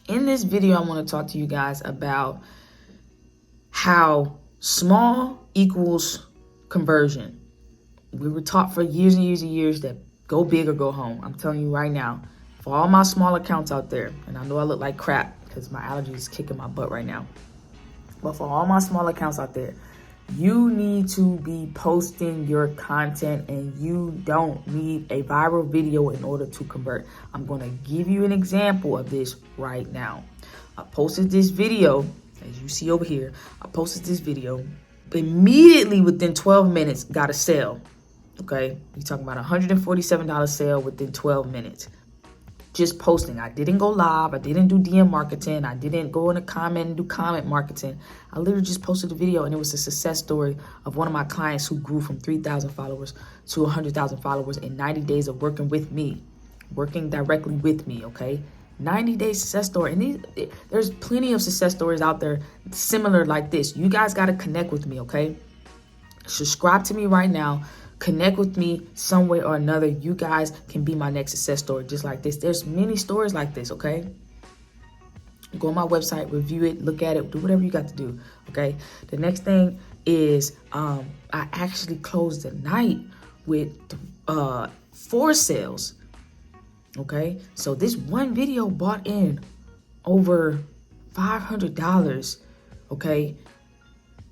In this video, I want to talk to you guys about how small equals conversion. We were taught for years and years and years that go big or go home. I'm telling you right now, for all my small accounts out there, and I know I look like crap because my allergies is kicking my butt right now, but for all my small accounts out there, you need to be posting your content, and you don't need a viral video in order to convert. I'm going to give you an example of this right now. I posted this video, as you see over here. I posted this video. Immediately within 12 minutes, got a sale. Okay, you're talking about $147 sale within 12 minutes. Just posting. I didn't go live. I didn't do DM marketing. I didn't go in a comment and do comment marketing. I literally just posted a video, and it was a success story of one of my clients who grew from 3,000 followers to 100,000 followers in 90 days of working with me, working directly with me, okay? 90-day success story. And there's plenty of success stories out there similar like this. You guys got to connect with me, okay? Subscribe to me right now. Connect with me some way or another. You guys can be my next success story just like this. There's many stories like this, okay? Go on my website, review it, look at it, do whatever you got to do, okay? The next thing is I actually closed the night with 4 sales, okay? So this one video bought in over $500, okay?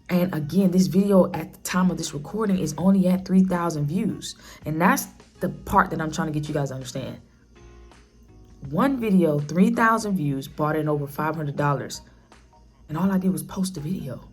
And again, this video at the time of this recording is only at 3,000 views. And that's the part that I'm trying to get you guys to understand. One video, 3,000 views, bought in over $500. And all I did was post the video.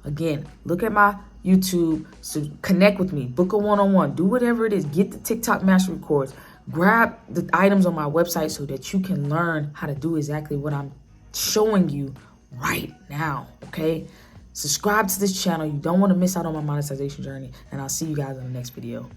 Again, look at my YouTube, so connect with me, book a one-on-one, do whatever it is, get the Tik Tok Mastery Course, grab the items on my website so that you can learn how to do exactly what I'm showing you right now, okay? Subscribe to this channel. You don't want to miss out on my monetization journey. And I'll see you guys in the next video.